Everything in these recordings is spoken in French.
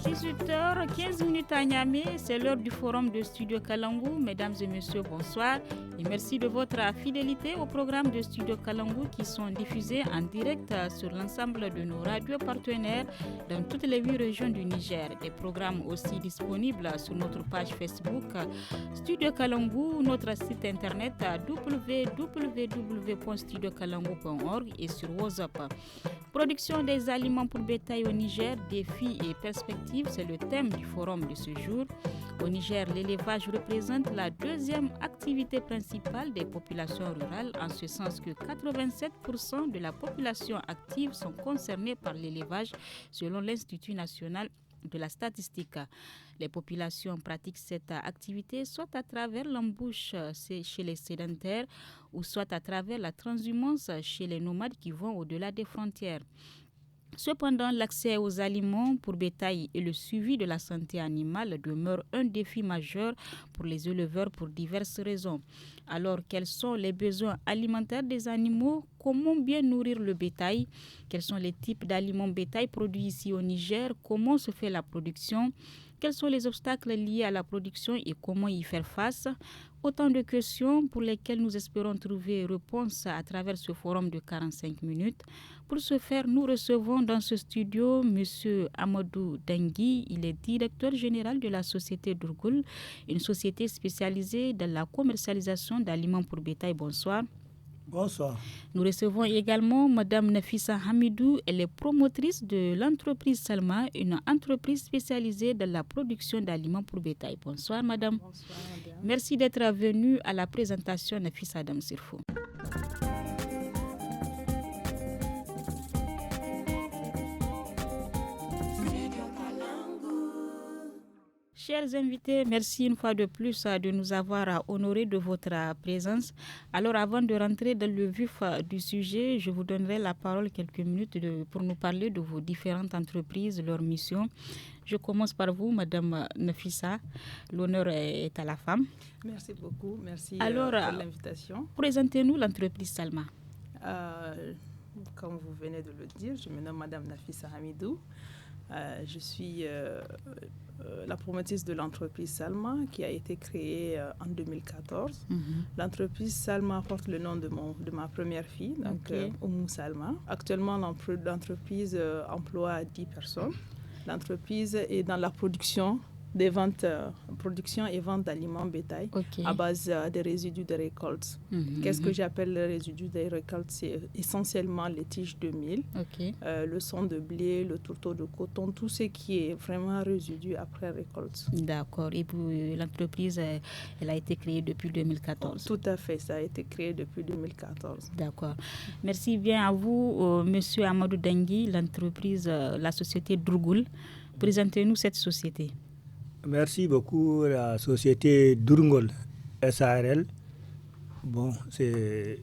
18h15 à Niamey, c'est l'heure du forum de Studio Kalangu. Mesdames et messieurs, bonsoir et merci de votre fidélité au programme de Studio Kalangu qui sont diffusés en direct sur l'ensemble de nos radios partenaires dans toutes les 8 régions du Niger. Des programmes aussi disponibles sur notre page Facebook Studio Kalangu, notre site internet www.studiokalangu.org et sur WhatsApp. Production des aliments pour bétail au Niger, défis et perspectives, c'est le thème du forum de ce jour. Au Niger, l'élevage représente la deuxième activité principale des populations rurales, en ce sens que 87% de la population active sont concernés par l'élevage, selon l'Institut national de la statistique. Les populations pratiquent cette activité soit à travers l'embauche chez les sédentaires ou soit à travers la transhumance chez les nomades qui vont au-delà des frontières. Cependant, l'accès aux aliments pour bétail et le suivi de la santé animale demeurent un défi majeur pour les éleveurs pour diverses raisons. Alors, quels sont les besoins alimentaires des animaux? Comment bien nourrir le bétail? Quels sont les types d'aliments bétail produits ici au Niger? Comment se fait la production? Quels sont les obstacles liés à la production et comment y faire face? Autant de questions pour lesquelles nous espérons trouver réponse à travers ce forum de 45 minutes. Pour ce faire, nous recevons dans ce studio M. Amadou Dengui. Il est directeur général de la société Durgul, une société spécialisée dans la commercialisation d'aliments pour bétail. Bonsoir. Bonsoir. Nous recevons également Mme Nafissa Hamidou. Elle est promotrice de l'entreprise Salma, une entreprise spécialisée dans la production d'aliments pour bétail. Bonsoir, madame. Bonsoir, madame. Merci d'être venue à la présentation Nafissa Adam Sirfo. Chers invités, merci une fois de plus de nous avoir honorés de votre présence. Alors, avant de rentrer dans le vif du sujet, je vous donnerai la parole quelques minutes pour nous parler de vos différentes entreprises, leurs missions. Je commence par vous, Madame Nafissa. L'honneur est à la femme. Merci beaucoup. Merci Alors, pour l'invitation. Présentez-nous l'entreprise Salma. Comme vous venez de le dire, je me nomme Madame Nafissa Hamidou. Je suis la promotrice de l'entreprise Salma qui a été créée en 2014. L'entreprise Salma porte le nom de ma première fille, donc Oumou Salma. Actuellement, l'entreprise emploie 10 personnes. L'entreprise est dans la production et vente d'aliments bétail à base des résidus de récolte. Qu'est-ce que j'appelle les résidus des récoltes? C'est essentiellement les tiges de mil, le son de blé, le tourteau de coton, tout ce qui est vraiment résidu après récolte. D'accord. Et puis l'entreprise, elle a été créée depuis 2014. Tout à fait, ça a été créé depuis 2014. D'accord. Merci bien à vous, Monsieur Amadou Dengui, l'entreprise, la société Durgul. Présentez-nous cette société. Merci beaucoup. La société Durgul SARL, c'est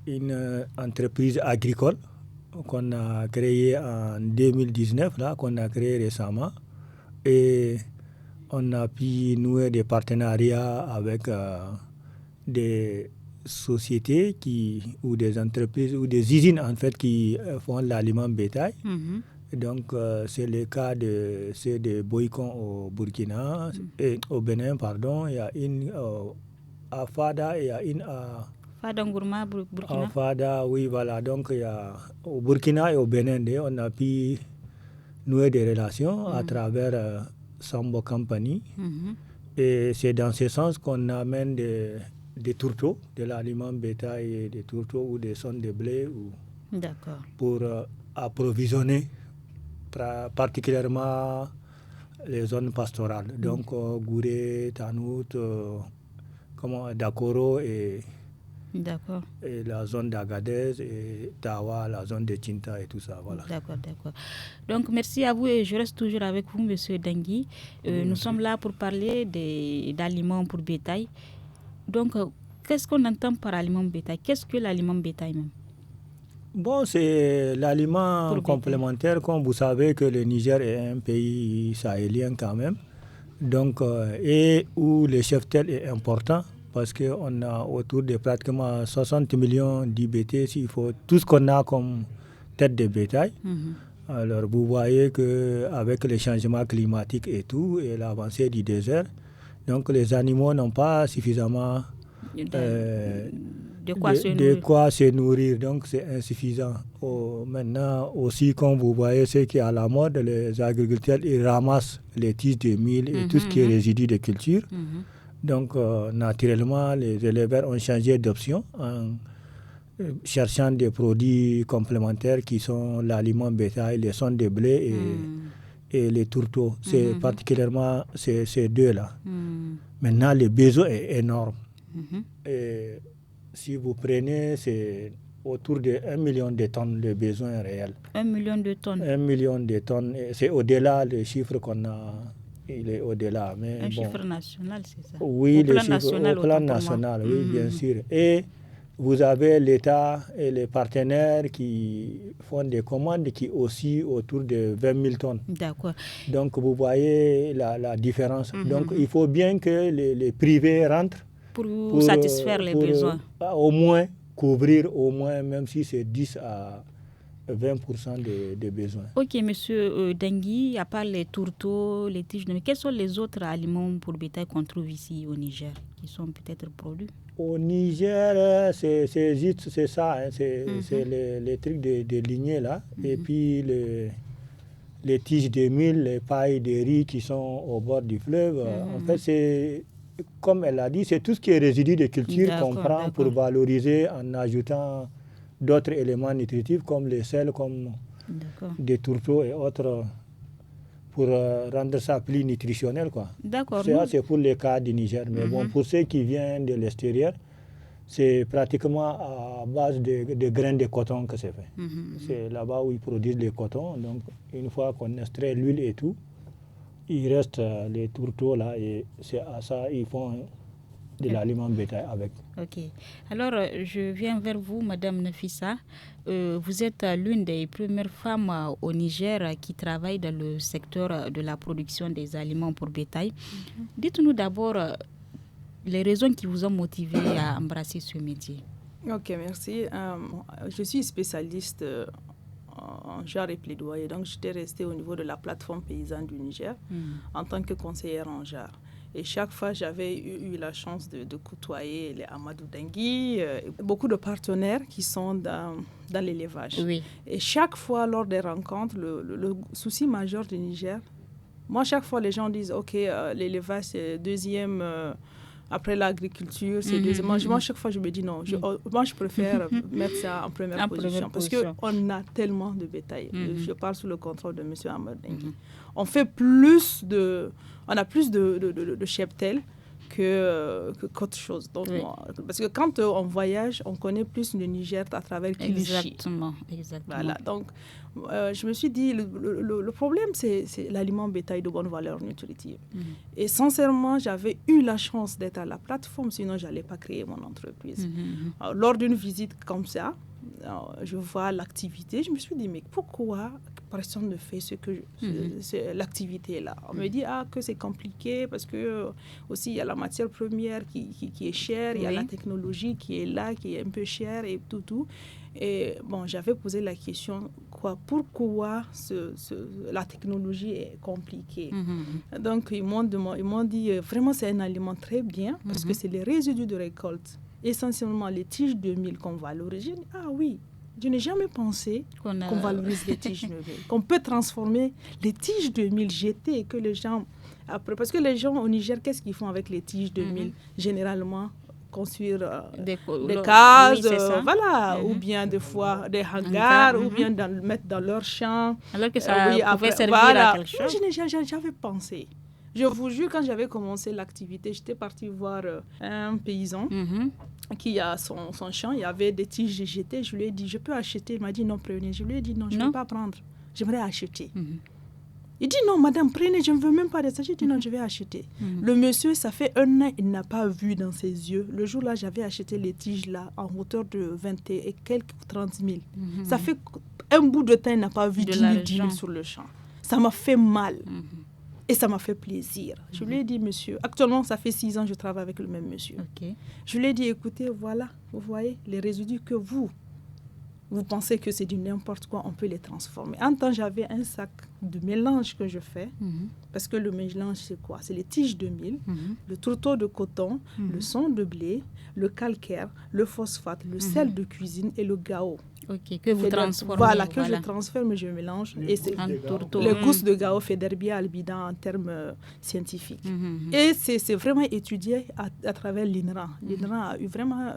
une entreprise agricole qu'on a créée en 2019, qu'on a créée récemment. Et on a pu nouer des partenariats avec des sociétés ou des entreprises ou des usines en fait qui font l'aliment bétail. Donc, c'est le cas de Boycon au Burkina, et au Bénin, pardon. Il y a une à Fada et il y a une à Fadangourma, Burkina. Fada, oui, voilà. Donc, il y a au Burkina et au Bénin, on a pu nouer des relations à travers Sambo Company. Et c'est dans ce sens qu'on amène des tourteaux, de l'aliment bétail, des tourteaux ou des sondes de blé pour approvisionner particulièrement les zones pastorales. Donc, Gouré, Tanout, Dakoro et la zone d'Agadez et Tawa, la zone de Tinta et tout ça. Voilà. D'accord. Donc, merci à vous et je reste toujours avec vous, Monsieur Dengui. Nous sommes là pour parler d'aliments pour bétail. Donc, qu'est-ce qu'on entend par aliment bétail? Qu'est-ce que l'aliment bétail même? C'est l'aliment complémentaire, comme vous savez que le Niger est un pays sahélien quand même, donc, et où le cheptel est important parce qu'on a autour de pratiquement 60 millions d'IBT, s'il faut tout ce qu'on a comme tête de bétail. Alors, vous voyez qu'avec les changements climatiques et tout, et l'avancée du désert, donc les animaux n'ont pas suffisamment de quoi se nourrir. Donc, c'est insuffisant. Maintenant, aussi, comme vous voyez, ce qui est à la mode, les agriculteurs, ils ramassent les tiges de mil et tout ce qui est résidu de culture. Donc, naturellement, les éleveurs ont changé d'option en cherchant des produits complémentaires qui sont l'aliment bétail, les sondes de blé et les tourteaux. C'est particulièrement ces deux-là. Maintenant, le besoin est énorme. Et si vous prenez, c'est autour de 1 million de tonnes de besoins réels. 1 million de tonnes. 1 million de tonnes. C'est au-delà des chiffres qu'on a. Il est au-delà. Mais chiffre national, c'est ça? Oui, au plan national, oui, bien sûr. Et vous avez l'État et les partenaires qui font des commandes qui aussi autour de 20 000 tonnes. D'accord. Donc, vous voyez la différence. Donc, il faut bien que les privés rentrent pour satisfaire les besoins. Au moins, couvrir au moins, même si c'est 10 à 20% des besoins. Ok, monsieur Dengui, à part les tourteaux, les tiges de... Quels sont les autres aliments pour bétail qu'on trouve ici au Niger, qui sont peut-être produits? Au Niger, c'est ça, hein, c'est les trucs de lignée là, et puis les tiges de mil, les pailles de riz qui sont au bord du fleuve. En fait, c'est, comme elle a dit, c'est tout ce qui est résidu de culture qu'on prend pour valoriser en ajoutant d'autres éléments nutritifs comme les sels, comme des tourteaux et autres, pour rendre ça plus nutritionnel, quoi. D'accord. C'est pour les cas du Niger. Mais bon, pour ceux qui viennent de l'extérieur, c'est pratiquement à base de graines de coton que c'est fait. C'est là-bas où ils produisent le coton. Donc, une fois qu'on extrait l'huile et tout, il reste les tourteaux là, et c'est à ça ils font de l'aliment bétail avec. Ok. Alors, je viens vers vous, Madame Nafissa. Vous êtes l'une des premières femmes au Niger qui travaille dans le secteur de la production des aliments pour bétail. Dites-nous d'abord les raisons qui vous ont motivé à embrasser ce métier. Ok, merci. Je suis spécialiste en genre et plaidoyer, donc j'étais restée au niveau de la plateforme paysanne du Niger en tant que conseillère en genre. Et chaque fois, j'avais eu la chance de côtoyer les Amadou Dengui, beaucoup de partenaires qui sont dans l'élevage. Oui. Et chaque fois, lors des rencontres, le souci majeur du Niger, moi, chaque fois, les gens disent, OK, l'élevage, c'est deuxième... après l'agriculture, c'est deuxième. Moi, chaque fois, je me dis non. Moi, je préfère mettre ça en première position. Parce qu'on a tellement de bétail. Je parle sous le contrôle de M. Amadou Dengui. On a plus de cheptel qu'autre chose. Donc, parce que quand on voyage, on connaît plus le Niger à travers Kilichi. Exactement. Voilà, donc je me suis dit, le problème, c'est l'aliment bétail de bonne valeur nutritive. Et sincèrement, j'avais eu la chance d'être à la plateforme, sinon je n'allais pas créer mon entreprise. Alors, lors d'une visite comme ça, je vois l'activité, je me suis dit, mais pourquoi personne ne fait l'activité là? On me dit que c'est compliqué parce que aussi il y a la matière première qui est chère, il y a la technologie qui est là, qui est un peu chère et tout. Et bon, j'avais posé la question, pourquoi la technologie est compliquée? Donc ils m'ont dit, vraiment c'est un aliment très bien parce que c'est les résidus de récolte, essentiellement les tiges de mil qu'on valorise. J'ai dit, oui, je n'ai jamais pensé qu'on valorise les tiges de mil, qu'on peut transformer les tiges de mil jetées, que les gens, après, parce que les gens au Niger, qu'est-ce qu'ils font avec les tiges de mil? Généralement, construire des cases, ou bien des fois des hangars, ou bien mettre dans leur champ. Alors que ça pouvait servir à quelque chose. J'avais pensé. Je vous jure, quand j'avais commencé l'activité, j'étais partie voir un paysan qui a son champ. Il y avait des tiges jetées. Je lui ai dit, je peux acheter? Il m'a dit, non, prenez. Je lui ai dit, non, je ne peux pas prendre. J'aimerais acheter. Il dit, non, madame, prenez, je ne veux même pas de ça. J'ai dit, non, je vais acheter. Le monsieur, ça fait 1 an, il n'a pas vu dans ses yeux. Le jour-là, j'avais acheté les tiges là en hauteur de 20 et quelques 30 000. Ça fait un bout de temps, il n'a pas vu 10 000 sur le champ. Ça m'a fait mal. Et ça m'a fait plaisir. Je lui ai dit, monsieur, actuellement, ça fait 6 ans que je travaille avec le même monsieur. Je lui ai dit, écoutez, voilà, vous voyez, les résidus que vous vous pensez que c'est du n'importe quoi, on peut les transformer. En temps, j'avais un sac de mélange que je fais, parce que le mélange, c'est quoi? C'est les tiges de mil, le tourteau de coton, le son de blé, le calcaire, le phosphate, le sel de cuisine et le gao. Ok, que vous transformez. Voilà, que je transforme, je mélange. Et c'est les gousses de gao, Federbia albida en termes scientifiques. Et c'est vraiment étudié à travers l'INRA. L'INRA a eu vraiment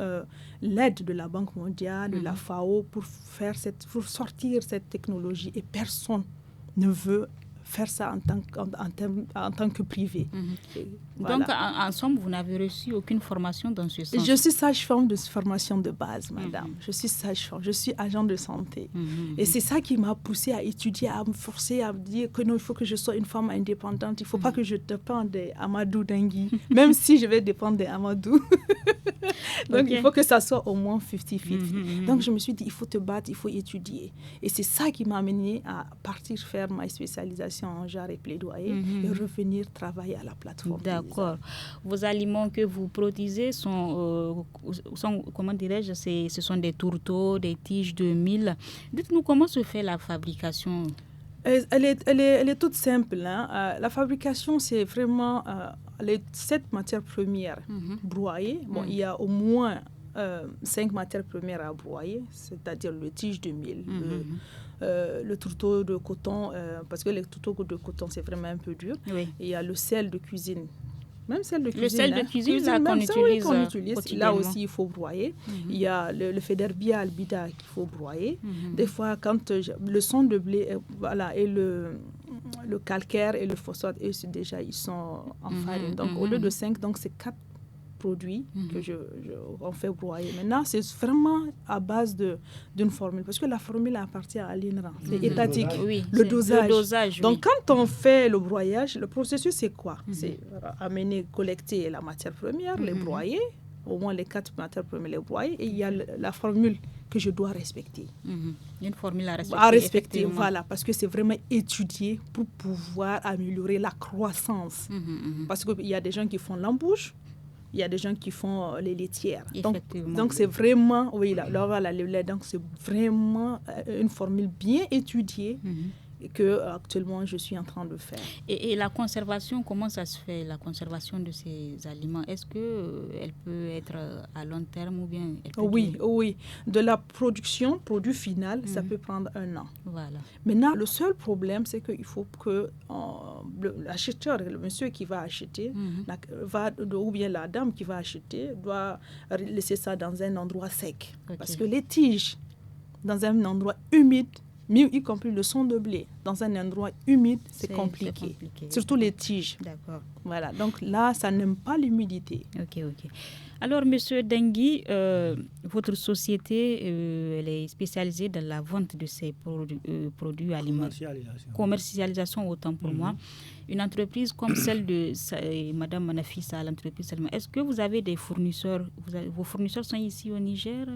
l'aide de la Banque mondiale, de la FAO pour sortir cette technologie. Et personne ne veut faire ça en tant que privé. Voilà. Donc, en somme, vous n'avez reçu aucune formation dans ce sens? Je suis sage-femme de formation de base, madame. Je suis sage-femme, je suis agent de santé. Et c'est ça qui m'a poussée à étudier, à me forcer, à me dire que non, il faut que je sois une femme indépendante. Il ne faut pas que je dépende d'Amadou Dangui, même si je vais dépendre d'Amadou. Donc, il faut que ça soit au moins 50-50. Donc, je me suis dit, il faut te battre, il faut étudier. Et c'est ça qui m'a amenée à partir faire ma spécialisation en genre et plaidoyer et revenir travailler à la plateforme. D'accord. Vos aliments que vous produisez sont comment dirais-je, ce sont des tourteaux, des tiges de mil. Dites-nous comment se fait la fabrication? Elle est toute simple. Hein. La fabrication, c'est vraiment les 7 matières premières broyées. Bon, il y a au moins 5 matières premières à broyer, c'est-à-dire le tige de mil, le tourteau de coton, parce que le tourteau de coton, c'est vraiment un peu dur. Oui. Et il y a le sel de cuisine. Même sel de cuisine. Le sel de cuisine, là, qu'on utilise. Là aussi, il faut broyer. Il y a le Federbia albida qu'il faut broyer. Des fois, quand le son de blé et le calcaire et le phosphate, eux, déjà, ils sont en farine. Donc, au lieu de 5, donc c'est 4 produits que on fait broyer. Maintenant, c'est vraiment à base d'une formule, parce que la formule appartient à l'INRA. C'est étatique. Le dosage. Donc, quand on fait le broyage, le processus, c'est quoi? C'est amener, collecter la matière première, les broyer, au moins les 4 matières premières, les broyer, et il y a la formule que je dois respecter. Une formule à respecter. À respecter, voilà, parce que c'est vraiment étudié pour pouvoir améliorer la croissance. Parce qu'il y a des gens qui font l'embouche, il y a des gens qui font les laitières. Donc c'est vraiment, le lait, donc c'est vraiment une formule bien étudiée que actuellement je suis en train de faire. Et la conservation, comment ça se fait, la conservation de ces aliments? Est-ce qu'elle peut être à long terme ou bien elle peut Oui. De la production, produit final, ça peut prendre 1 an. Voilà. Maintenant, le seul problème, c'est qu'il faut que l'acheteur, le monsieur qui va acheter, ou bien la dame qui va acheter, doit laisser ça dans un endroit sec. Parce que les tiges, dans un endroit humide, y compris le son de blé, dans un endroit humide, c'est compliqué. Surtout les tiges. D'accord. Voilà, donc là, ça n'aime pas l'humidité. Ok. Alors, Monsieur Dangui, votre société, elle est spécialisée dans la vente de ces produits alimentaires. Commercialisation, autant pour moi. Une entreprise comme celle de Madame Nafissa, l'entreprise Salma, est-ce que vous avez des fournisseurs? Vos fournisseurs sont ici au Niger?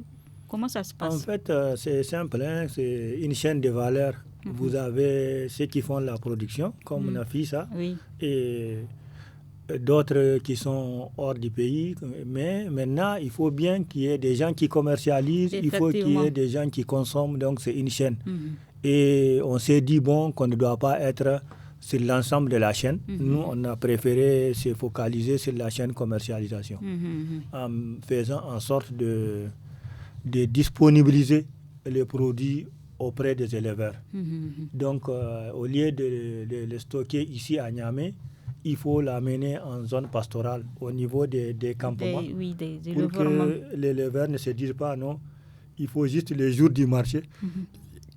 Comment ça se passe? En fait, c'est simple, c'est une chaîne de valeur. Vous avez ceux qui font la production, comme Nafissa, et d'autres qui sont hors du pays. Mais maintenant, il faut bien qu'il y ait des gens qui commercialisent, il faut qu'il y ait des gens qui consomment, donc c'est une chaîne. Et on s'est dit, qu'on ne doit pas être sur l'ensemble de la chaîne. Nous, on a préféré se focaliser sur la chaîne commercialisation, en faisant en sorte de disponibiliser les produits auprès des éleveurs. Donc, au lieu de les stocker ici à Niamey, il faut l'amener en zone pastorale, au niveau des campements, pour que l'éleveur ne se dise pas non, il faut juste les jours du marché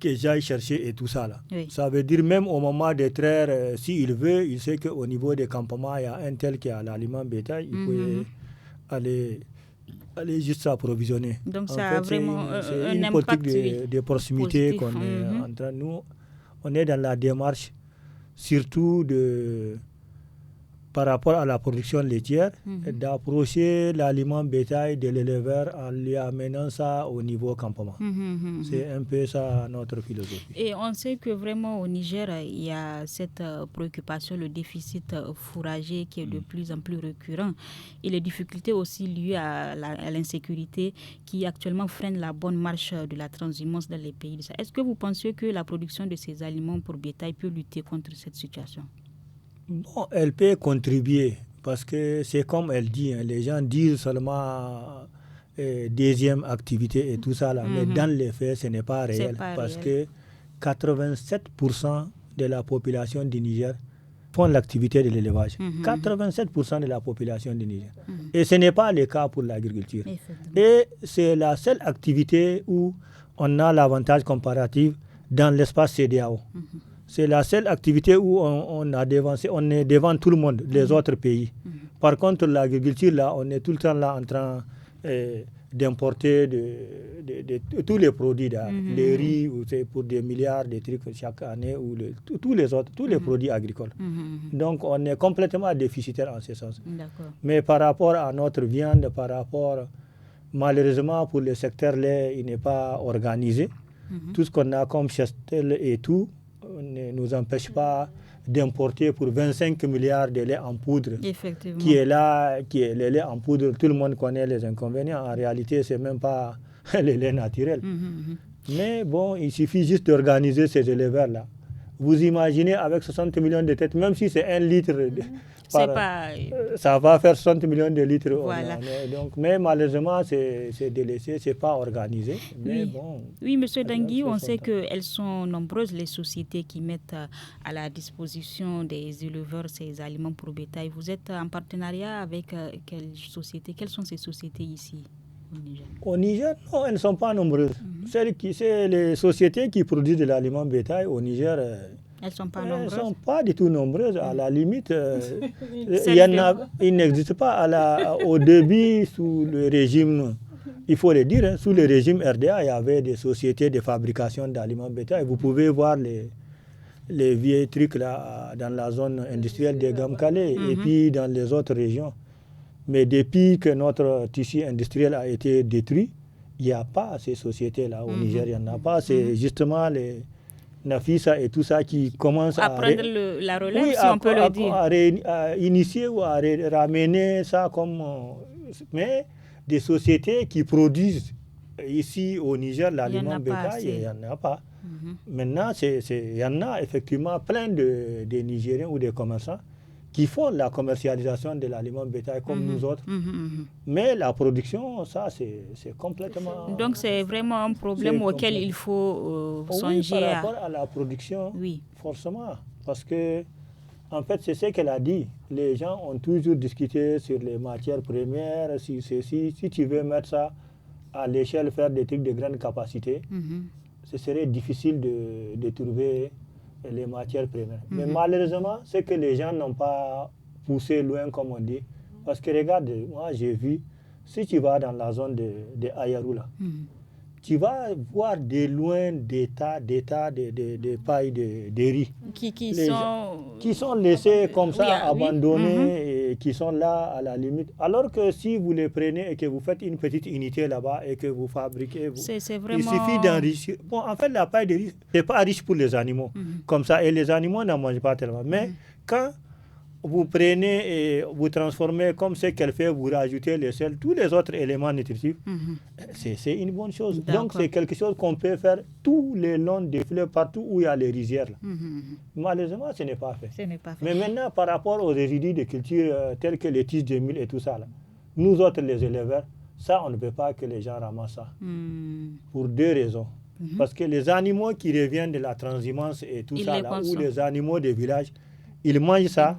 que j'aille chercher et tout ça. Là. Ça veut dire même au moment de traire, s'il veut, il sait qu'au niveau des campements, il y a un tel qui a l'aliment bétail, il peut aller juste s'approvisionner. Donc ça a vraiment c'est une politique de proximité qu'on est en train. Nous, on est dans la démarche surtout par rapport à la production laitière, d'approcher l'aliment bétail de l'éleveur en lui amenant ça au niveau campement. C'est un peu ça notre philosophie. Et on sait que vraiment au Niger, il y a cette préoccupation, le déficit fourrager qui est de plus en plus récurrent et les difficultés aussi liées à l'insécurité qui actuellement freinent la bonne marche de la transhumance dans les pays. Est-ce que vous pensez que la production de ces aliments pour bétail peut lutter contre cette situation? Bon, elle peut contribuer parce que c'est comme elle dit, les gens disent seulement deuxième activité et tout ça là, mais dans les faits ce n'est pas réel parce que 87% de la population du Niger font l'activité de l'élevage. 87% de la population du Niger. Et ce n'est pas le cas pour l'agriculture. Et c'est la seule activité où on a l'avantage comparatif dans l'espace CEDEAO. C'est la seule activité où on est devant tout le monde, les autres pays. Par contre, l'agriculture, là, on est tout le temps là en train d'importer de tous les produits, les riz, c'est pour des milliards de trucs chaque année, ou tous les produits agricoles. Donc, on est complètement déficitaire en ce sens. Mais par rapport à notre viande, malheureusement, pour le secteur lait, il n'est pas organisé. Tout ce qu'on a comme chastel et tout, ne nous empêche pas d'importer pour 25 milliards de lait en poudre qui est le lait en poudre. Tout le monde connaît les inconvénients. En réalité, ce n'est même pas le lait naturel. Mais bon, il suffit juste d'organiser ces éleveurs-là. Vous imaginez avec 60 millions de têtes, même si c'est 1 litre, ça va faire 60 millions de litres. Voilà. Donc, mais malheureusement, c'est délaissé, ce n'est pas organisé. Mais oui, M. Dangui, on sait qu'elles sont nombreuses les sociétés qui mettent à la disposition des éleveurs ces aliments pour bétail. Vous êtes en partenariat avec quelles sociétés? Quelles sont ces sociétés ici au Niger? Au Niger, non, elles ne sont pas nombreuses. C'est les sociétés qui produisent de l'aliment bétail au Niger. Elles ne sont pas nombreuses. Elles ne sont pas du tout nombreuses. À la limite, il n'existe pas. Au début, sous le régime, il faut le dire, sous le régime RDA, il y avait des sociétés de fabrication d'aliments bétail. Vous pouvez voir les vieux trucs là, dans la zone industrielle de Gamkale et puis dans les autres régions. Mais depuis que notre tissu industriel a été détruit, il n'y a pas ces sociétés-là au Niger. Il n'y en a pas. C'est justement les Nafisa et tout ça qui commencent à prendre la relève, si on peut le dire. À initier ou à ramener ça comme... mais des sociétés qui produisent ici au Niger l'aliment bétail, il n'y en a pas. Maintenant, il y en a effectivement plein de Nigériens ou des commerçants qui font la commercialisation de l'aliment bétail comme nous autres. Mais la production, ça, c'est complètement... Donc, c'est vraiment un problème auquel il faut songer. Par rapport à la production, forcément. Parce que, en fait, c'est ce qu'elle a dit. Les gens ont toujours discuté sur les matières premières. Si tu veux mettre ça à l'échelle, faire des trucs de grande capacité, ce serait difficile de trouver les matières premières. Mais malheureusement, c'est que les gens n'ont pas poussé loin, comme on dit. Parce que regarde, moi j'ai vu, si tu vas dans la zone de Ayarou, là, tu vas voir de loin des tas de pailles de riz qui sont laissés comme ça, abandonnés et qui sont là à la limite. Alors que si vous les prenez et que vous faites une petite unité là-bas et que vous fabriquez, vraiment... il suffit d'enrichir. Bon, en fait, la paille de riz, ce n'est pas riche pour les animaux, comme ça, et les animaux n'en mangent pas tellement. Mais quand vous prenez et vous transformez comme ce qu'elle fait, vous rajoutez les sels, tous les autres éléments nutritifs, c'est une bonne chose. Donc c'est quelque chose qu'on peut faire tout le long des fleuves, partout où il y a les rizières. Malheureusement, ce n'est pas fait. Mais maintenant, par rapport aux résidus de culture tels que les tiges de mil et tout ça, là, nous autres les éleveurs, ça on ne veut pas que les gens ramassent ça. Pour 2 raisons. Parce que les animaux qui reviennent de la transhumance et tout ça, là, ou les animaux des villages, ils mangent ça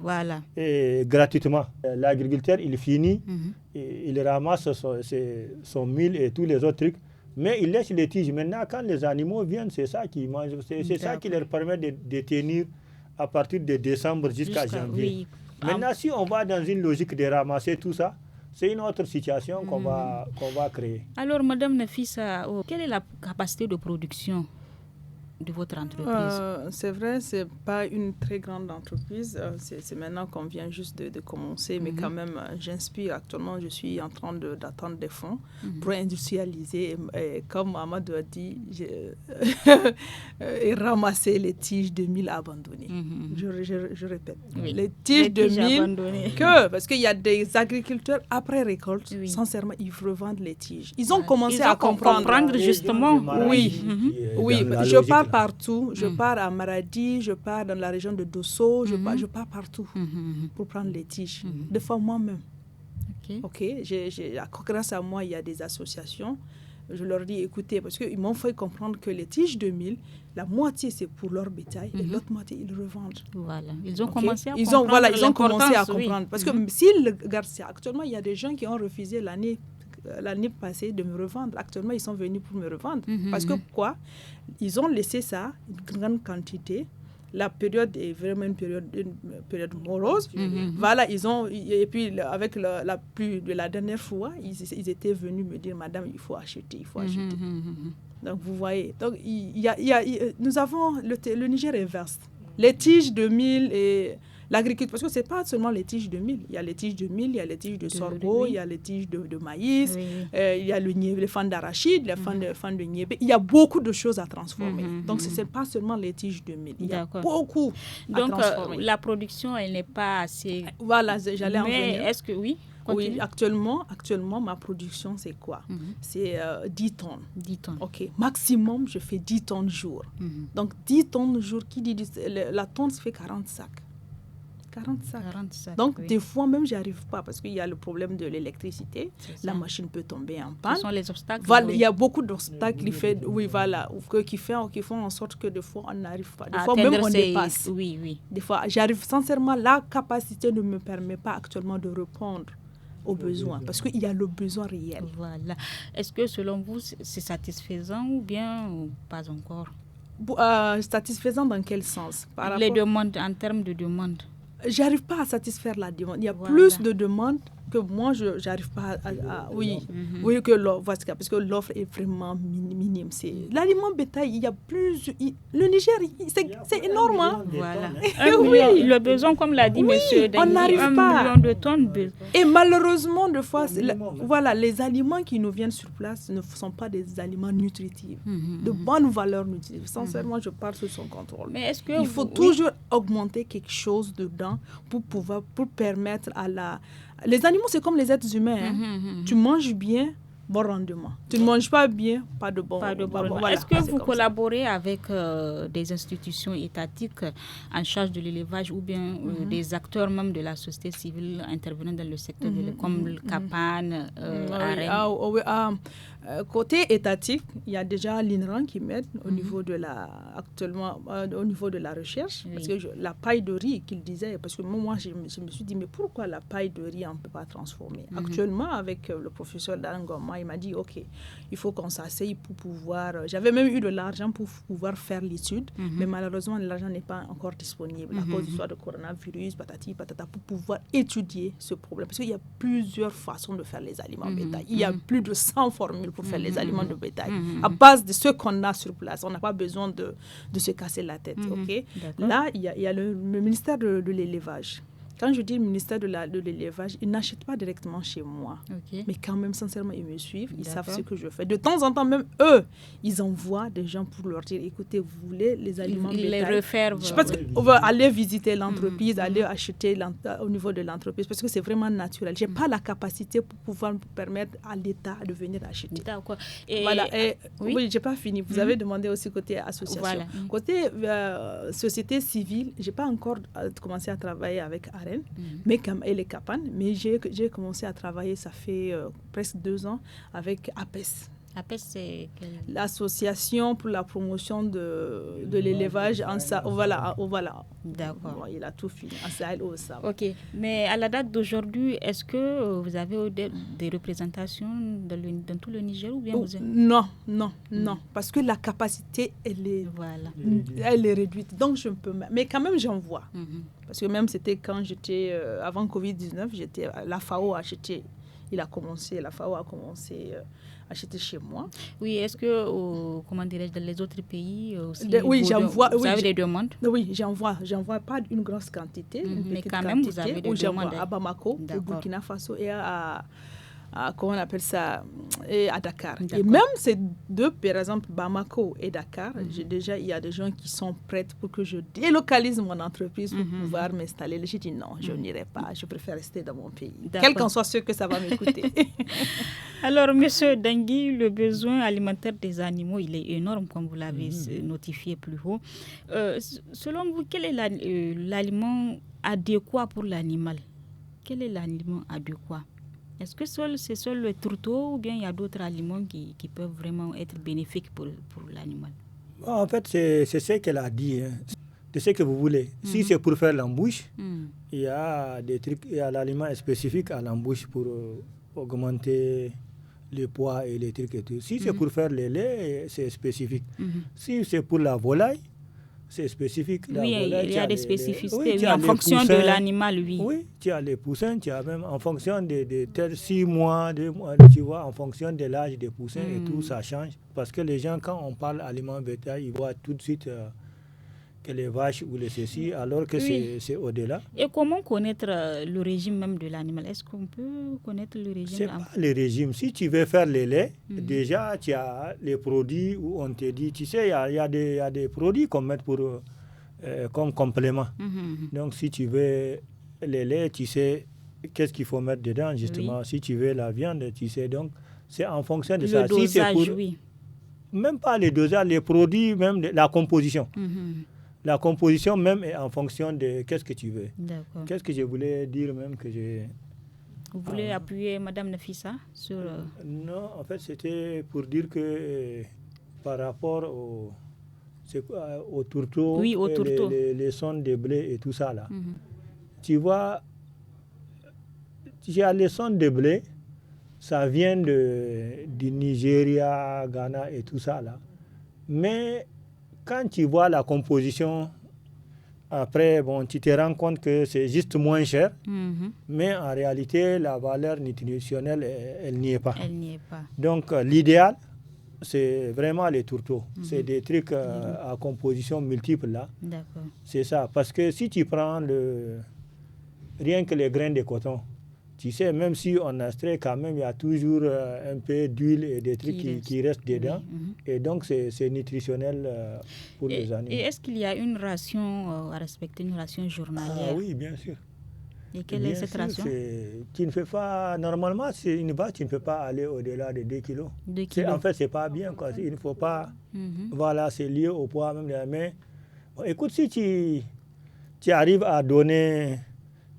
gratuitement. L'agriculteur, il finit, il ramasse son mil et tous les autres trucs, mais il laisse les tiges. Maintenant, quand les animaux viennent, c'est ça qu'ils mangent. C'est ça qui leur permet de tenir à partir de décembre jusqu'à janvier. Maintenant, si on va dans une logique de ramasser tout ça, c'est une autre situation qu'on va créer. Alors, Madame Nafisa, quelle est la capacité de production de votre entreprise? C'est vrai, ce n'est pas une très grande entreprise. C'est maintenant qu'on vient juste de commencer, mais quand même, j'inspire actuellement. Je suis en train d'attendre des fonds pour industrialiser. Et comme Amadou a dit, et ramasser les tiges 2000 abandonnées. Je répète, les tiges 2000 parce qu'il y a des agriculteurs après récolte, sincèrement, ils revendent les tiges. Ils ont commencé à comprendre justement. Oui, je pars partout. Je pars à Maradi, je pars dans la région de Dosso, je pars partout pour prendre les tiges. Des fois moi-même. Grâce à moi, il y a des associations. Je leur dis, écoutez, parce qu'ils m'ont fait comprendre que les tiges 2000, la moitié, c'est pour leur bétail et l'autre moitié, ils revendent. Voilà. Ils ont commencé à comprendre. Ils ont commencé à comprendre. Parce que s'ils gardent ça, actuellement, il y a des gens qui ont refusé l'année passée de me revendre. Actuellement, ils sont venus pour me revendre. Parce que pourquoi? Ils ont laissé ça, une grande quantité. La période est vraiment une période morose. Voilà, et puis avec la pluie de la dernière fois, ils étaient venus me dire, madame, il faut acheter. Donc, vous voyez. Donc, nous avons, le Niger est vaste. Les tiges de mil et l'agriculture, parce que ce n'est pas seulement les tiges de mil. Il y a les tiges de mil, il y a les tiges de sorgho, il y a les tiges de maïs, il y a les fans d'arachide, les fans de niébé. Il y a beaucoup de choses à transformer. Donc, ce n'est pas seulement les tiges de mil. Il y a beaucoup à transformer. Donc, la production, elle n'est pas assez... Voilà, j'allais en venir. Mais est-ce que oui? Oui, actuellement, ma production, c'est quoi? C'est 10 tonnes. 10 tonnes. OK. Maximum, je fais 10 tonnes jour. Donc, 10 tonnes jour, qui dit la tonne, ça fait 40 sacs. 40 sacs. Donc, des fois, même, je n'y arrive pas parce qu'il y a le problème de l'électricité. La machine peut tomber en panne. Ce sont les obstacles. Voilà, il y a beaucoup d'obstacles qui font en sorte que des fois, on n'arrive pas. Des fois, même, on dépasse. Oui. Des fois, j'arrive sincèrement, la capacité ne me permet pas actuellement de répondre aux besoins, parce qu'il y a le besoin réel. Voilà. Est-ce que selon vous, c'est satisfaisant ou bien pas encore? Satisfaisant dans quel sens? Les demandes, en termes de demandes. J'arrive pas à satisfaire la demande. Il y a plus de demandes que moi, je n'arrive pas à que l'offre, parce que l'offre est vraiment minime. L'aliment bétail, il y a plus... Le Niger, c'est énorme. Hein? Voilà. Le besoin, comme l'a dit monsieur Dani, on n'arrive pas. 1 million de tonnes. Et malheureusement, des fois, les aliments qui nous viennent sur place ne sont pas des aliments nutritifs, de bonne valeur nutritive. Sincèrement, je parle sous son contrôle. Mais est-ce que il faut toujours augmenter quelque chose dedans pour permettre à Les animaux, c'est comme les êtres humains. Tu manges bien, bon rendement. Tu ne manges pas bien, pas de bon rendement. Voilà, est-ce que vous collaborez avec des institutions étatiques en charge de l'élevage ou bien des acteurs même de la société civile intervenant dans le secteur comme le CAPAN, AREN? Côté étatique, il y a déjà l'INRAN qui m'aide au niveau de la recherche. Parce que la paille de riz qu'il disait, parce que moi je me suis dit, mais pourquoi la paille de riz on ne peut pas transformer? Actuellement, avec le professeur Darangoma, il m'a dit, OK, il faut qu'on s'asseye pour pouvoir... J'avais même eu de l'argent pour pouvoir faire l'étude, mais malheureusement, l'argent n'est pas encore disponible à cause du coronavirus, patati, patata, pour pouvoir étudier ce problème. Parce qu'il y a plusieurs façons de faire les aliments bétail. Il y a plus de 100 formules pour faire les aliments de bétail. À base de ce qu'on a sur place, on n'a pas besoin de se casser la tête. Okay? Là, il y a le ministère de l'élevage. Quand je dis le ministère de l'élevage, ils n'achètent pas directement chez moi. Mais quand même, sincèrement, ils me suivent. Ils savent ce que je fais. De temps en temps, même eux, ils envoient des gens pour leur dire, écoutez, vous voulez les aliments bétail? Ils les refaire. Je pense qu'on va aller visiter l'entreprise, aller acheter au niveau de l'entreprise, parce que c'est vraiment naturel. Je n'ai pas la capacité pour pouvoir permettre à l'État de venir acheter. D'accord. Voilà. Oui, je n'ai pas fini. Vous avez demandé aussi côté association. Voilà. Côté société civile, je n'ai pas encore commencé à travailler avec AREN, mais et les CAPAN, mais j'ai commencé à travailler, ça fait presque 2 ans, avec APES. APES, c'est l'association pour la promotion de l'élevage en Sahel. Voilà. D'accord. Bon, il a tout fini, en Sahel au Sahel. OK. Mais à la date d'aujourd'hui, est-ce que vous avez des représentations dans tout le Niger ou bien Non. Parce que la capacité, elle est réduite. Donc, je ne peux pas. Mais quand même, j'en vois. Parce que même, c'était quand j'étais, avant Covid-19, la FAO a acheté. la FAO a commencé à acheter chez moi. Oui, est-ce que, comment dirais-je, dans les autres pays aussi, oui, j'envoie. Vous avez des demandes? Oui, j'envoie pas une grosse quantité, une mais petite quand même, quantité, vous avez des où demandes. J'envoie à Bamako, au Burkina Faso et à comment on appelle ça, et à Dakar. Et même ces deux, par exemple, Bamako et Dakar, il y a des gens qui sont prêts pour que je délocalise mon entreprise pour pouvoir m'installer. J'ai dit non, je n'irai pas, je préfère rester dans mon pays, quel qu'en soit ce que ça va me coûter. Alors, Monsieur Dangui, le besoin alimentaire des animaux, il est énorme, comme vous l'avez notifié plus haut. Selon vous, quel est l'aliment adéquat pour l'animal? Quel est l'aliment adéquat? Est-ce que c'est seul le tourteau ou bien il y a d'autres aliments qui peuvent vraiment être bénéfiques pour l'animal? En fait, c'est ce qu'elle a dit. C'est ce que vous voulez. Si c'est pour faire l'embouche, il y a des trucs, il y a l'aliment spécifique à l'embouche pour augmenter le poids et les trucs et tout. Si c'est pour faire les laits, c'est spécifique. Si c'est pour la volaille, c'est spécifique. Oui, il y a des spécificités en fonction de l'animal, oui. Oui, tu as les poussins, tu as même en fonction de 6 mois, 2 mois, tu vois, en fonction de l'âge des poussins et tout, ça change. Parce que les gens, quand on parle aliment bétail, ils voient tout de suite que les vaches ou les ceci, alors que c'est au-delà. Et comment connaître le régime même de l'animal? Est-ce qu'on peut connaître le régime? C'est pas le régime. Si tu veux faire les laits, déjà, tu as les produits où on te dit, tu sais, il y a des produits qu'on met comme complément. Donc, si tu veux les laits, tu sais qu'est-ce qu'il faut mettre dedans, justement. Si tu veux la viande, tu sais. Donc, c'est en fonction de ça. Le dosage, si c'est même pas les dosages, les produits, même la composition. La composition même est en fonction de qu'est-ce que tu veux. D'accord. Qu'est-ce que je voulais dire même que j'ai... Vous voulez appuyer Madame Nafissa sur... Non, en fait, c'était pour dire que par rapport au tourteau, les sondes de blé et tout ça, là. Tu vois, il y a les sondes de blé, ça vient du Nigeria, Ghana et tout ça, là. Mais quand tu vois la composition, après, tu te rends compte que c'est juste moins cher, mais en réalité, la valeur nutritionnelle, elle n'y est pas. Elle n'y est pas. Donc, l'idéal, c'est vraiment les tourteaux. C'est des trucs à composition multiple, là. D'accord. C'est ça. Parce que si tu prends rien que les grains de coton, tu sais, même si on extrait, quand même, il y a toujours un peu d'huile et des trucs qui restent dedans. Et donc, c'est nutritionnel pour les animaux. Et est-ce qu'il y a une ration à respecter, une ration journalière? Ah oui, bien sûr. Et quelle est cette ration? Tu ne fais pas, normalement, c'est une vache, tu ne peux pas aller au-delà de 2 kilos. 2 kilos. En fait, ce n'est pas bien, quoi. Il ne faut pas... Voilà, c'est lié au poids même. Mais bon, écoute, si tu arrives à donner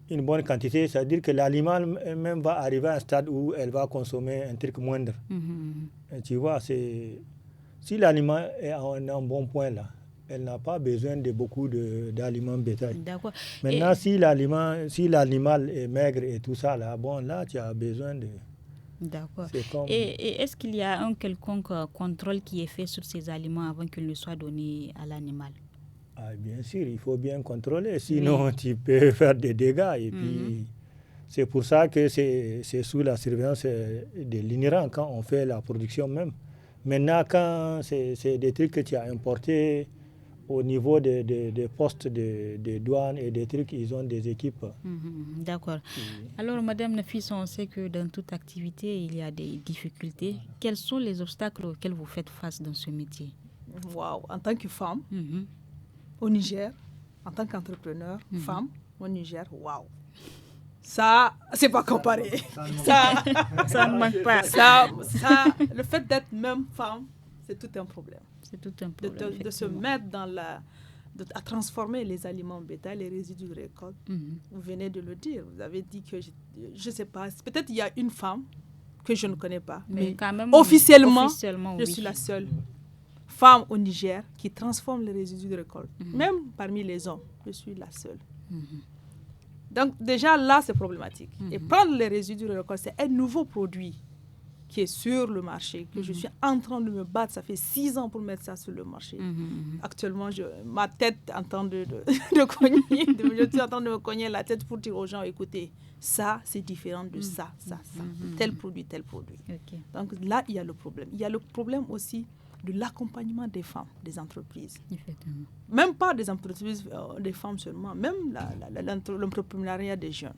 une bonne quantité, c'est-à-dire que l'animal même va arriver à un stade où elle va consommer un truc moindre. Et tu vois, si l'animal est à un bon point là, elle n'a pas besoin de beaucoup d'aliments bétail. D'accord. Maintenant, si l'animal est maigre et tout ça, là, bon, là, tu as besoin de... D'accord. Et est-ce qu'il y a un quelconque contrôle qui est fait sur ces aliments avant qu'ils ne soient donnés à l'animal? Ah, bien sûr, il faut bien contrôler, sinon tu peux faire des dégâts. Et puis, c'est pour ça que c'est sous la surveillance de l'INRAN quand on fait la production même. Maintenant, quand c'est des trucs que tu as importés au niveau des postes de douane et des trucs, ils ont des équipes. D'accord. Alors, Madame Nafissa, on sait que dans toute activité, il y a des difficultés. Quels sont les obstacles auxquels vous faites face dans ce métier? Waouh, en tant que femme, au Niger, en tant qu'entrepreneur, femme, au Niger, waouh. Ça, c'est pas comparé. Ça ne manque pas. Le fait d'être même femme, c'est tout un problème. C'est tout un problème. De se mettre à transformer les aliments bétail, les résidus de récolte. Vous venez de le dire. Vous avez dit que, je ne sais pas, peut-être il y a une femme que je ne connais pas. Mais quand même, officiellement je oui. suis la seule femme au Niger qui transforme les résidus de récolte. Même parmi les hommes, je suis la seule. Donc déjà là, c'est problématique. Et prendre les résidus de récolte, c'est un nouveau produit qui est sur le marché, que je suis en train de me battre. Ça fait 6 ans pour mettre ça sur le marché. Actuellement, ma tête est en train de cogner. Je suis en train de me cogner la tête pour dire aux gens, écoutez, ça, c'est différent de ça. Tel produit. Okay. Donc là, il y a le problème. Il y a le problème aussi de l'accompagnement des femmes, des entreprises. Effectivement. Même pas des entreprises, des femmes seulement, même l'entrepreneuriat des jeunes.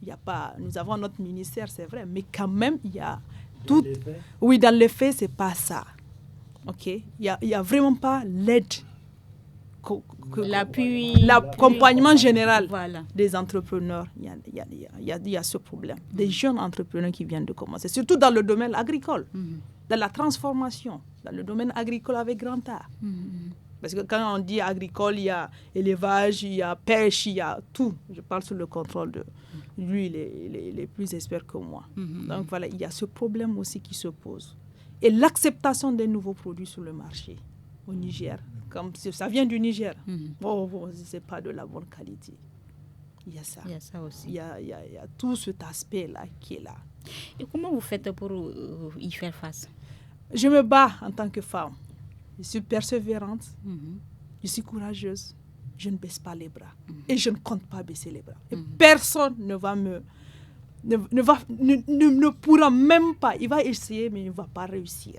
Il y a pas, nous avons notre ministère, c'est vrai, mais quand même, il y a tout. Oui, dans les faits, c'est pas ça. Ok, il y a vraiment pas l'aide, l'accompagnement général des entrepreneurs. Il y a ce problème. Des jeunes entrepreneurs qui viennent de commencer, surtout dans le domaine agricole, dans la transformation, dans le domaine agricole avec grand A. Parce que quand on dit agricole, il y a élevage, il y a pêche, il y a tout. Je parle sous le contrôle de lui, il est plus expert que moi. Donc voilà, il y a ce problème aussi qui se pose. Et l'acceptation des nouveaux produits sur le marché au Niger, comme ça vient du Niger, c'est pas de la bonne qualité. Il y a ça. Il y a ça aussi. Il y a tout cet aspect-là qui est là. Et comment vous faites pour y faire face? Je me bats en tant que femme. Je suis persévérante, je suis courageuse, je ne baisse pas les bras et je ne compte pas baisser les bras. Et personne ne pourra même pas, il va essayer mais il ne va pas réussir.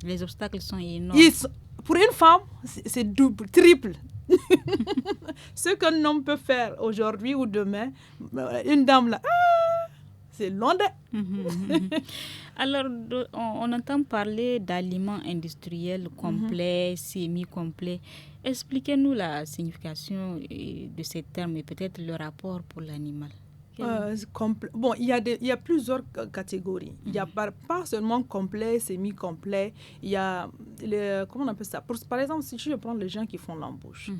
Les obstacles sont énormes. Pour une femme, c'est double, triple. Ce qu'un homme peut faire aujourd'hui ou demain, une dame là, c'est long de... Alors, on entend parler d'aliments industriels complets, semi-complets. Expliquez-nous la signification de ces termes et peut-être le rapport pour l'animal. Bon, il y a plusieurs catégories. Il n'y a pas seulement complet, semi-complet. Il y a, comment on appelle ça? Par exemple, si je prends les gens qui font l'embauche,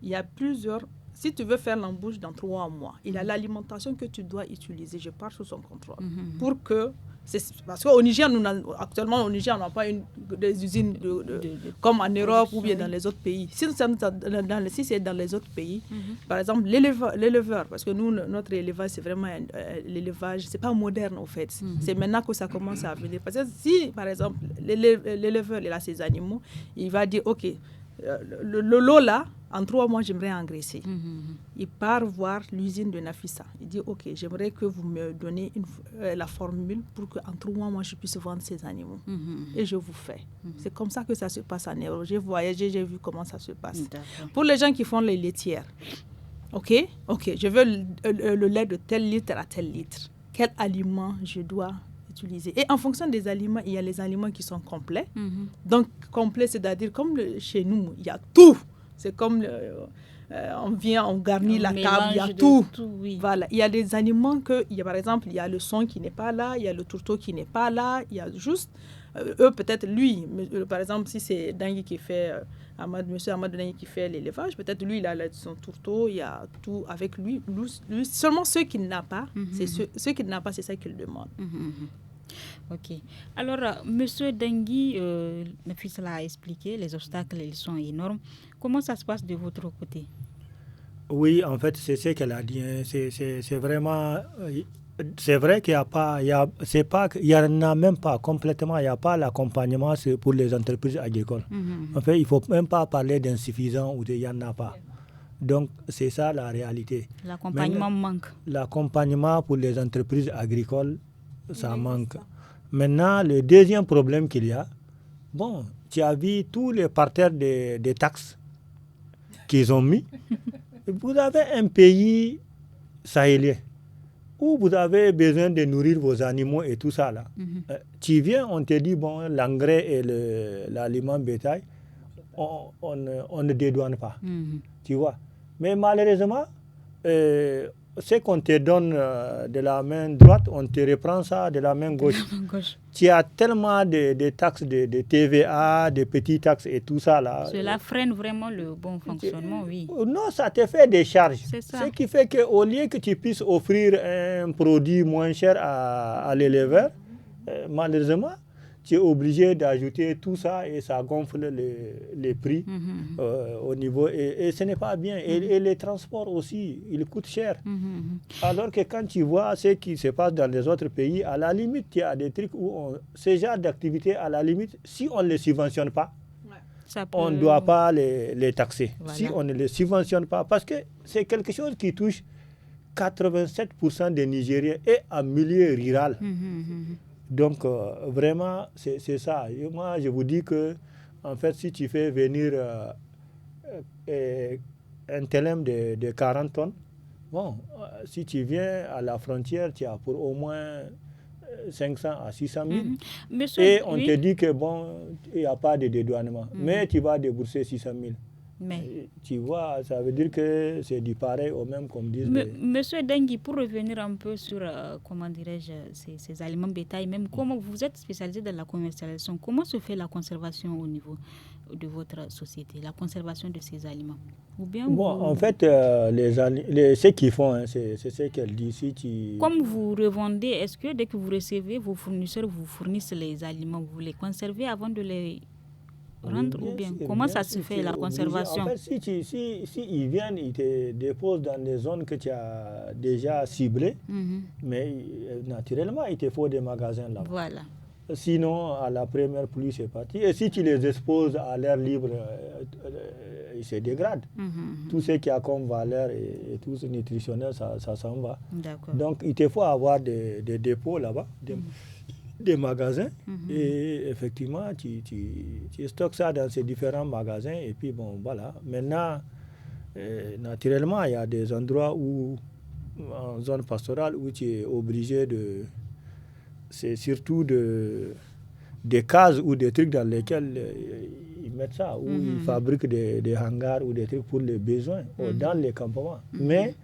il y a plusieurs... Si tu veux faire l'embauche dans 3 mois, il y a l'alimentation que tu dois utiliser. Je parle sous son contrôle. Pour que... Parce qu'au Niger, actuellement, au Niger, on n'a pas des usines comme en Europe ou bien dans les autres pays. Si c'est dans les autres pays, par exemple, l'éleveur, parce que nous, notre élevage, c'est vraiment l'élevage, c'est pas moderne au fait. C'est maintenant que ça commence à venir. Parce que si, par exemple, l'éleveur, il a ses animaux, il va dire, OK, le lot là, en 3 mois, j'aimerais engraisser. Il part voir l'usine de Nafissa. Il dit, OK, j'aimerais que vous me donniez la formule pour qu'en 3 mois, je puisse vendre ces animaux. Et je vous fais. C'est comme ça que ça se passe en Europe. J'ai voyagé, j'ai vu comment ça se passe. Pour les gens qui font les laitières, OK, je veux le lait de tel litre à tel litre. Quel aliment je dois utiliser? Et en fonction des aliments, il y a les aliments qui sont complets. Donc, complet, c'est-à-dire comme chez nous, il y a tout. C'est comme on garnit la table, il y a tout. Voilà. Il y a des aliments par exemple, il y a le son qui n'est pas là, il y a le tourteau qui n'est pas là, il y a juste, eux peut-être lui, par exemple, si c'est Dangui qui fait, monsieur Amadou Dangui qui fait l'élevage, peut-être lui, il a son tourteau, il y a tout avec lui. Seulement ceux qui n'ont pas, c'est ceux qui n'ont pas, c'est ça qu'ils demandent. Ok. Alors, monsieur Dangui, Nafissa l'a expliqué, les obstacles, ils sont énormes. Comment ça se passe de votre côté? Oui, en fait, c'est ce qu'elle a dit. C'est vraiment... C'est vrai qu'il n'y a pas... Il y en a même pas complètement. Il n'y a pas l'accompagnement pour les entreprises agricoles. En fait, il ne faut même pas parler d'insuffisant ou il n'y en a pas. Donc, c'est ça la réalité. L'accompagnement manque. L'accompagnement pour les entreprises agricoles, ça manque. Maintenant, le deuxième problème qu'il y a, bon, tu as vu tous les parterres des taxes qu'ils ont mis. Vous avez un pays sahélien où vous avez besoin de nourrir vos animaux et tout ça là. Tu viens, on te dit, bon, l'engrais et l'aliment bétail, on ne dédouane pas. Tu vois. Mais malheureusement, ce qu'on te donne de la main droite, on te reprend ça de la main gauche. Tu as tellement de taxes, de TVA, de petites taxes et tout ça là. Cela freine vraiment le bon fonctionnement, oui. Non, ça te fait des charges. C'est ça. Ce qui fait qu'au lieu que tu puisses offrir un produit moins cher à l'éleveur, malheureusement, tu es obligé d'ajouter tout ça et ça gonfle les prix au niveau. Et ce n'est pas bien. Et les transports aussi, ils coûtent cher. Alors que quand tu vois ce qui se passe dans les autres pays, à la limite, il y a des trucs où ces genres d'activités, à la limite, si on ne les subventionne pas, on ne doit pas les taxer. Voilà. Si on ne les subventionne pas, parce que c'est quelque chose qui touche 87% des Nigériens et en milieu rural. Donc, vraiment, c'est ça. Et moi, je vous dis que, en fait, si tu fais venir un TLM de 40 tonnes, bon, si tu viens à la frontière, tu as pour au moins 500 à 600 000. Monsieur, et on te dit que, bon, il n'y a pas de dédouanement. Mais tu vas débourser 600 000. Mais tu vois, ça veut dire que c'est du pareil au même, comme disent Monsieur Dengui, pour revenir un peu sur, comment dirais-je, ces aliments bétail, même comment vous êtes spécialisé dans la commercialisation, comment se fait la conservation au niveau de votre société, la conservation de ces aliments? Ou bien en fait, ce qu'ils font, hein, c'est ce qu'elle dit. Si Comme vous revendez, est-ce que dès que vous recevez, vos fournisseurs vous fournissent les aliments, vous les conservez avant de les rendre, ou bien comment ça se fait la conservation? En fait, si ils viennent, ils te déposent dans des zones que tu as déjà ciblées, mais naturellement, il te faut des magasins là-bas. Voilà. Sinon, à la première pluie, c'est parti. Et si tu les exposes à l'air libre, ils se dégradent. Tout ce qui a comme valeur et tout ce nutritionnel, ça s'en va. Donc, il te faut avoir des dépôts là-bas, des magasins. Et effectivement, tu stockes ça dans ces différents magasins. Et puis, bon, voilà. Maintenant, naturellement, il y a des endroits où, en zone pastorale, où tu es obligé de... C'est surtout des cases ou des trucs dans lesquels ils mettent ça, où ils fabriquent des hangars ou des trucs pour les besoins dans les campements. Mais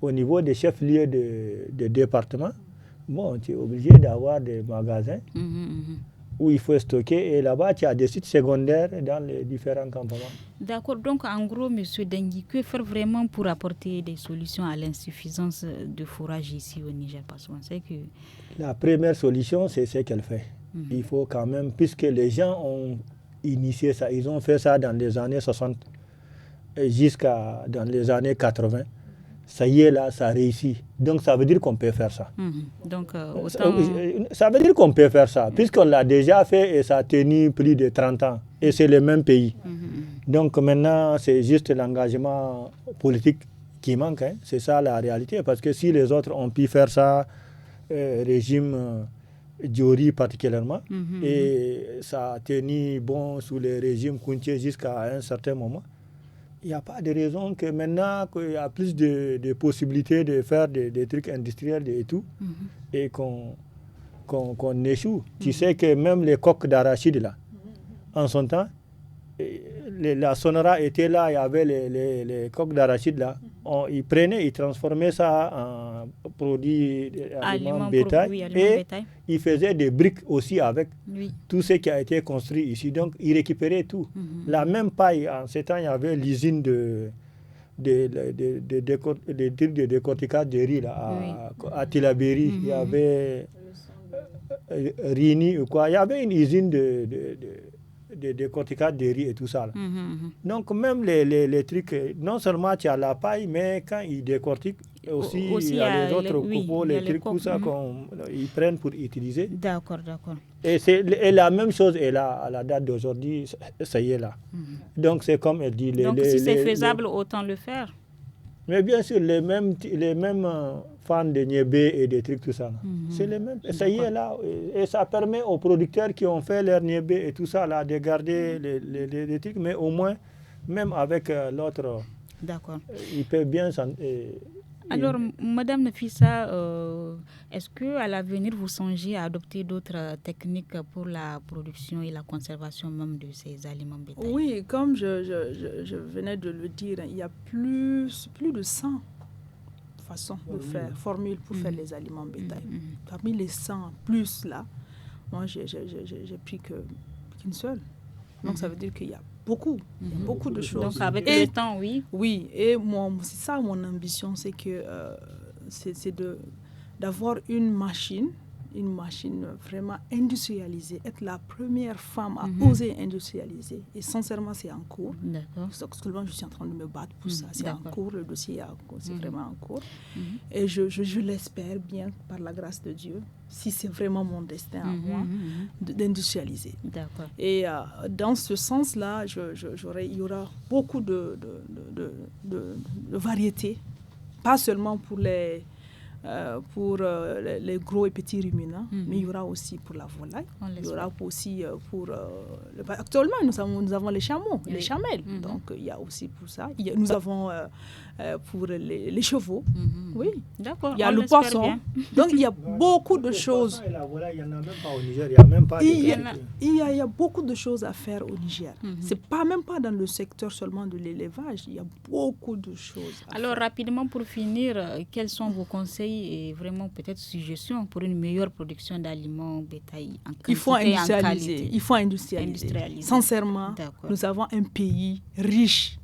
au niveau des chefs-lieux de département, bon, tu es obligé d'avoir des magasins où il faut stocker. Et là-bas, tu as des sites secondaires dans les différents campements. D'accord. Donc, en gros, M. Dengui, que faire vraiment pour apporter des solutions à l'insuffisance de fourrage ici au Niger? Parce qu'on sait que... La première solution, c'est ce qu'elle fait. Il faut quand même, puisque les gens ont initié ça, ils ont fait ça dans les années 60 jusqu'à dans les années 80. Ça y est, là, ça réussit. Donc, ça veut dire qu'on peut faire ça. Donc, autant... Ça veut dire qu'on peut faire ça, puisqu'on l'a déjà fait et ça a tenu plus de 30 ans. Et c'est le même pays. Donc, maintenant, c'est juste l'engagement politique qui manque. Hein. C'est ça la réalité. Parce que si les autres ont pu faire ça, régime Diori particulièrement, et ça a tenu bon sous le régime Kounché jusqu'à un certain moment, il n'y a pas de raison que maintenant qu'il y a plus de possibilités de faire des trucs industriels et tout, et qu'on échoue. Tu sais que même les coques d'arachide, là, en son temps, la Sonora était là, il y avait les coques d'arachide là. Ils prenaient, ils transformaient ça en produits aliments bétail. Et ils faisaient des briques aussi avec tout ce qui a été construit ici. Donc, ils récupéraient tout. La même paille, en ce temps, il y avait l'usine de décortiquage de riz là, à Tilaberi. Il y avait Rini ou quoi. Il y avait une usine de décortiquage de riz et tout ça. Là. Donc, même les trucs, non seulement tu as la paille, mais quand ils décortiquent, aussi il y a les autres copeaux, les trucs, tout ça qu'ils prennent pour utiliser. D'accord. Et la même chose est là, à la date d'aujourd'hui, ça y est là. Donc, c'est comme elle dit. Donc, si c'est faisable, autant le faire. Mais bien sûr, les mêmes fans de niébé et des trucs, tout ça. C'est les mêmes. Ça y est là. Et ça permet aux producteurs qui ont fait leur niébé et tout ça là, de garder les trucs, mais au moins, même avec l'autre, ils peuvent bien... Alors, Madame Nafissa, est-ce qu'à l'avenir, vous songez à adopter d'autres techniques pour la production et la conservation même de ces aliments bétail? Oui, comme je venais de le dire, il y a plus de 100 façons de faire, formules pour faire les aliments bétail. Parmi les 100 plus là, moi j'ai pris qu'une seule. Donc ça veut dire qu'il y a beaucoup de choses. Donc avec le temps, oui. Oui, et c'est ça mon ambition, c'est que c'est d'avoir une machine une machine vraiment industrialisée, être la première femme à oser industrialiser. Et sincèrement, c'est en cours. D'accord. Actuellement, je suis en train de me battre pour ça. C'est en cours, le dossier c'est vraiment en cours. Et je l'espère bien, par la grâce de Dieu, si c'est vraiment mon destin à moi, d'industrialiser. D'accord. Et dans ce sens-là, il y aura beaucoup de variétés, pas seulement pour les gros et petits ruminants, mais il y aura aussi pour la volaille, il y aura aussi pour... actuellement, nous avons les chameaux, les chamelles, donc il y a aussi pour ça. Nous avons pour les chevaux, oui. D'accord. Il y a le poisson, bien. Donc il y a beaucoup de choses. La volaille, il n'y en a même pas au Niger, il n'y a même pas il y a beaucoup de choses à faire au Niger. C'est pas même pas dans le secteur seulement de l'élevage, il y a beaucoup de choses à Alors faire. rapidement pour finir, quels sont vos conseils et vraiment peut-être suggestions pour une meilleure production d'aliments bétail en quantité Il faut industrialiser. en qualité? Il faut industrialiser. Sincèrement, nous avons un pays riche.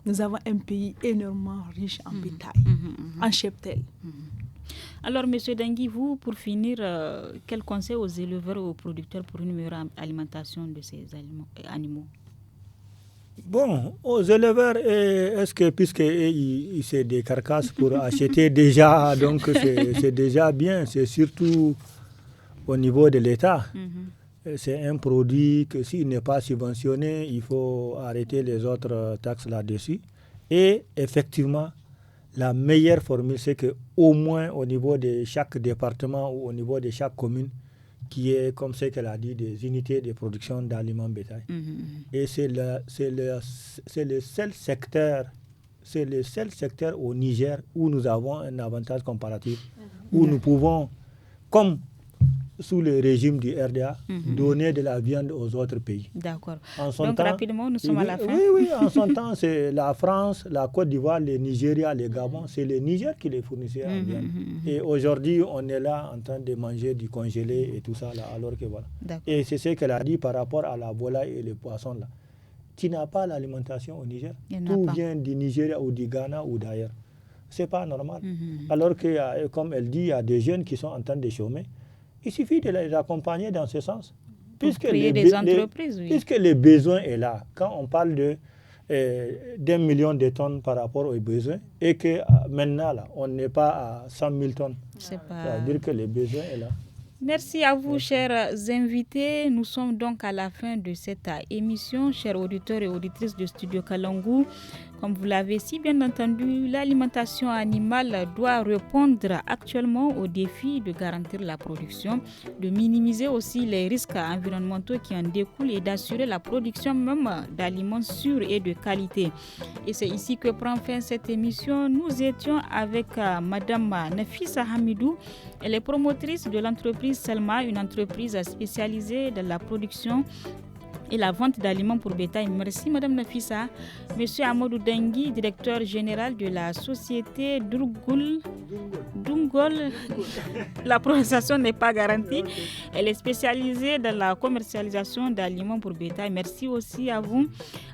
Nous avons un pays énormément riche en bétail, en cheptel. Alors, M. Dangui, vous, pour finir, quel conseil aux éleveurs et aux producteurs pour une meilleure alimentation de ces animaux? Bon, aux éleveurs, est-ce que puisque c'est des carcasses pour acheter déjà, donc c'est déjà bien, c'est surtout au niveau de l'État. C'est un produit que s'il n'est pas subventionné, il faut arrêter les autres taxes là-dessus. Et effectivement, la meilleure formule, c'est qu'au moins au niveau de chaque département ou au niveau de chaque commune, qui est, comme ce qu'elle a dit, des unités de production d'aliments bétail. Et c'est le seul secteur au Niger où nous avons un avantage comparatif, où nous pouvons, comme sous le régime du RDA, donner de la viande aux autres pays. D'accord. Donc rapidement, nous sommes à la fin. Oui, en son temps, c'est la France, la Côte d'Ivoire, le Nigeria, le Gabon, c'est le Niger qui les fournissait en viande. Et aujourd'hui, on est là en train de manger du congelé et tout ça, là, alors que voilà. Et c'est ce qu'elle a dit par rapport à la volaille et les poissons, là. Tu n'as pas l'alimentation au Niger. Tout vient du Nigeria ou du Ghana ou d'ailleurs. C'est pas normal. Alors que, comme elle dit, il y a des jeunes qui sont en train de chômer. Il suffit de les accompagner dans ce sens. Pour créer des entreprises, oui. Puisque le besoin est là. Quand on parle d'1 million de tonnes par rapport aux besoins, et que maintenant, là, on n'est pas à 100 000 tonnes. Ça veut dire que le besoin est là. Merci à vous, chers invités. Nous sommes donc à la fin de cette émission, chers auditeurs et auditrices de Studio Kalangu. Comme vous l'avez si bien entendu, l'alimentation animale doit répondre actuellement au défi de garantir la production, de minimiser aussi les risques environnementaux qui en découlent et d'assurer la production même d'aliments sûrs et de qualité. Et c'est ici que prend fin cette émission. Nous étions avec Madame Nafissa Hamidou. Elle est promotrice de l'entreprise Selma, une entreprise spécialisée dans la production et la vente d'aliments pour bétail. Merci Madame Nafissa. Monsieur Amadou Dangui, directeur général de la société Dungol. La prononciation n'est pas garantie. Elle est spécialisée dans la commercialisation d'aliments pour bétail. Merci aussi à vous.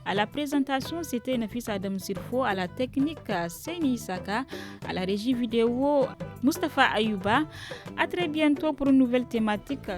À la présentation, c'était Nafissa Adam Sirfo. À la technique, Seni Isaka. À la régie vidéo, Mustapha Ayouba. À très bientôt pour une nouvelle thématique.